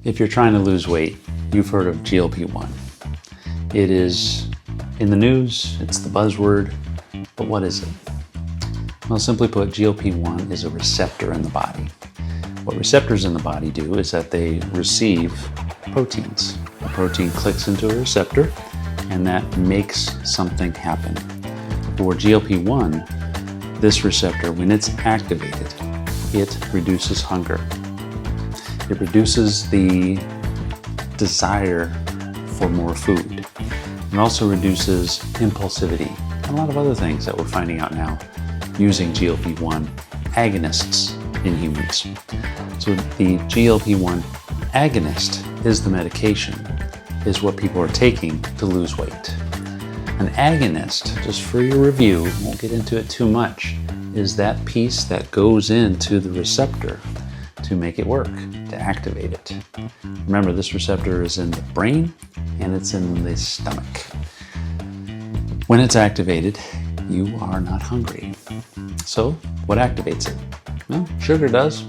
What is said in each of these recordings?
If you're trying to lose weight, you've heard of GLP-1. It is in the news, it's the buzzword, but what is it? Well, simply put, GLP-1 is a receptor in the body. What receptors in the body do is that they receive proteins. A protein clicks into a receptor, and that makes something happen. For GLP-1, this receptor, when it's activated, it reduces hunger. It reduces the desire for more food. It also reduces impulsivity and a lot of other things that we're finding out now using GLP-1 agonists in humans. So the GLP-1 agonist is the medication, is what people are taking to lose weight. An agonist, just for your review, won't get into it too much, is that piece that goes into the receptor to make it work, to activate it. Remember, this receptor is in the brain and it's in the stomach. When it's activated, you are not hungry. So, what activates it? Well, sugar does.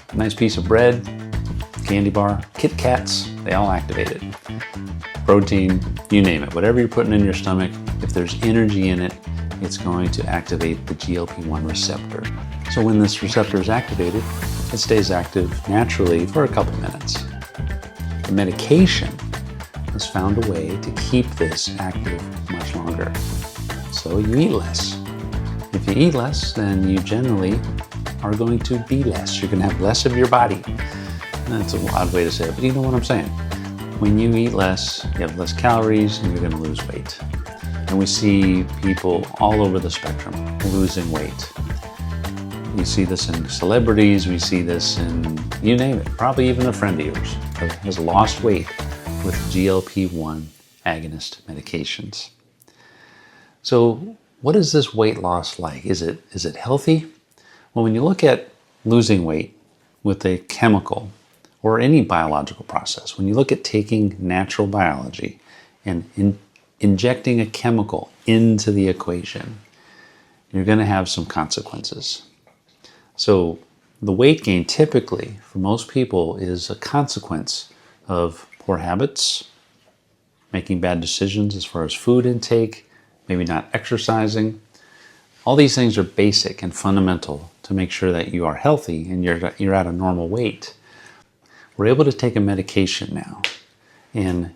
A nice piece of bread, candy bar, Kit Kats, they all activate it. Protein, you name it. Whatever you're putting in your stomach, if there's energy in it, it's going to activate the GLP-1 receptor. So when this receptor is activated, it stays active naturally for a couple minutes. The medication has found a way to keep this active much longer. So you eat less. If you eat less, then you generally are going to be less. You're going to have less of your body. That's an odd way to say it, but you know what I'm saying. When you eat less, you have less calories and you're going to lose weight. And we see people all over the spectrum losing weight. We see this in celebrities, we see this in, you name it, probably even a friend of yours has lost weight with GLP-1 agonist medications. So what is this weight loss like? Is it healthy? Well, when you look at losing weight with a chemical or any biological process, when you look at taking natural biology and injecting a chemical into the equation, you're going to have some consequences. So the weight gain typically for most people is a consequence of poor habits, making bad decisions as far as food intake, maybe not exercising. All these things are basic and fundamental to make sure that you are healthy and you're at a normal weight. We're able to take a medication now and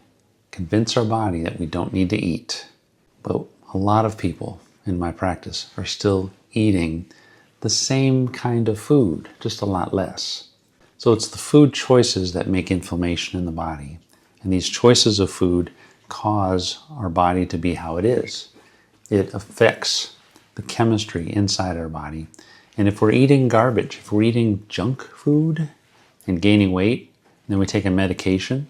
convince our body that we don't need to eat. But a lot of people in my practice are still eating the same kind of food, just a lot less. So it's the food choices that make inflammation in the body. And these choices of food cause our body to be how it is. It affects the chemistry inside our body. And if we're eating garbage, if we're eating junk food and gaining weight, then we take a medication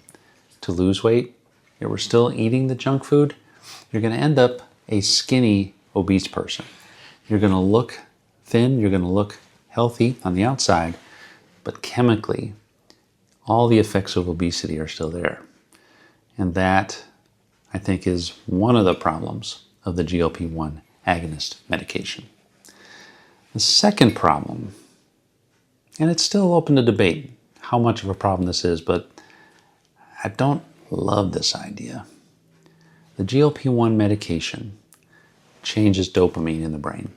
to lose weight, yet we're still eating the junk food, you're going to end up a skinny, obese person. You're going to look thin, you're going to look healthy on the outside, but chemically, all the effects of obesity are still there. And that, I think, is one of the problems of the GLP-1 agonist medication. The second problem, and it's still open to debate how much of a problem this is, but I don't love this idea. The GLP-1 medication changes dopamine in the brain.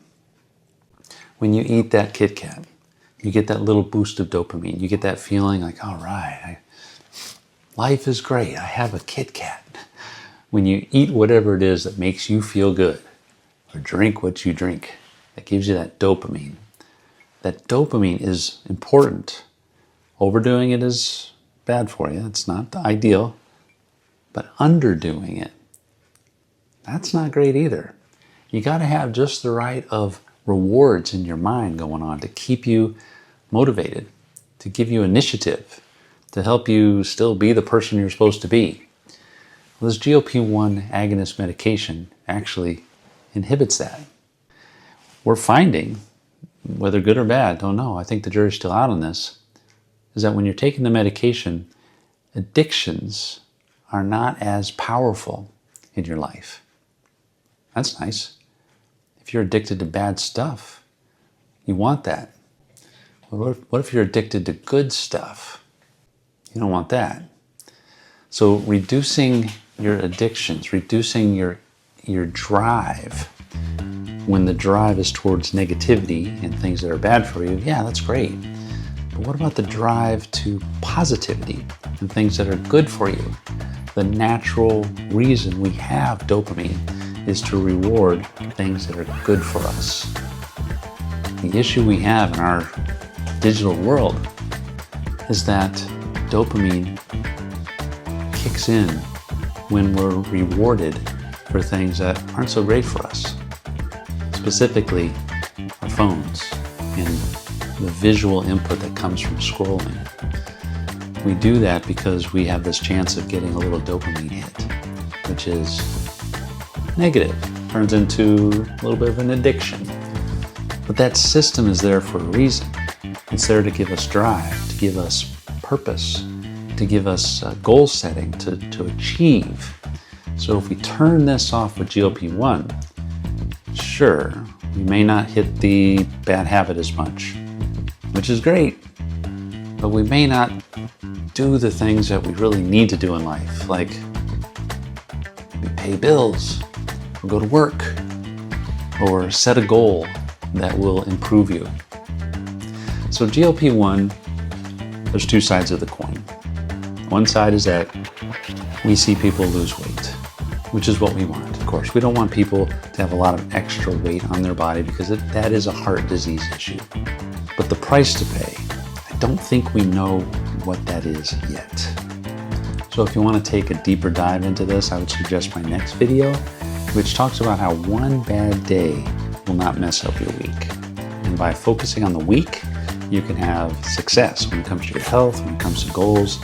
When you eat that Kit Kat, you get that little boost of dopamine. You get that feeling like, all right, life is great. I have a Kit Kat. When you eat whatever it is that makes you feel good, or drink what you drink, that gives you that dopamine. That dopamine is important. Overdoing it is bad for you. It's not ideal. But underdoing it, that's not great either. You got to have just the right of rewards in your mind going on to keep you motivated, to give you initiative, to help you still be the person you're supposed to be. Well, this GLP-1 agonist medication actually inhibits that. We're finding, whether good or bad, don't know, I think the jury's still out on this, is that when you're taking the medication, addictions are not as powerful in your life. That's nice. If you're addicted to bad stuff, you want that. What if you're addicted to good stuff? You don't want that. So reducing your addictions, reducing your drive, when the drive is towards negativity and things that are bad for you, yeah, that's great. But what about the drive to positivity and things that are good for you? The natural reason we have dopamine is to reward things that are good for us. The issue we have in our digital world is that dopamine kicks in when we're rewarded for things that aren't so great for us. Specifically, our phones and the visual input that comes from scrolling. We do that because we have this chance of getting a little dopamine hit, which is negative, turns into a little bit of an addiction. But that system is there for a reason. It's there to give us drive, to give us purpose, to give us goal setting, to achieve. So if we turn this off with GLP-1, sure, we may not hit the bad habit as much, which is great, but we may not do the things that we really need to do in life, like maybe pay bills, or go to work, or set a goal that will improve you. So GLP-1, there's two sides of the coin. One side is that we see people lose weight, which is what we want. Of course, we don't want people to have a lot of extra weight on their body because that is a heart disease issue. But the price to pay, I don't think we know what that is yet. So if you want to take a deeper dive into this, I would suggest my next video, which talks about how one bad day will not mess up your week. And by focusing on the week, you can have success when it comes to your health, when it comes to goals.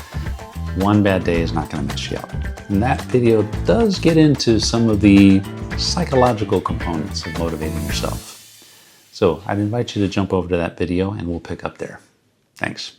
One bad day is not going to mess you up. And that video does get into some of the psychological components of motivating yourself. So I'd invite you to jump over to that video and we'll pick up there. Thanks.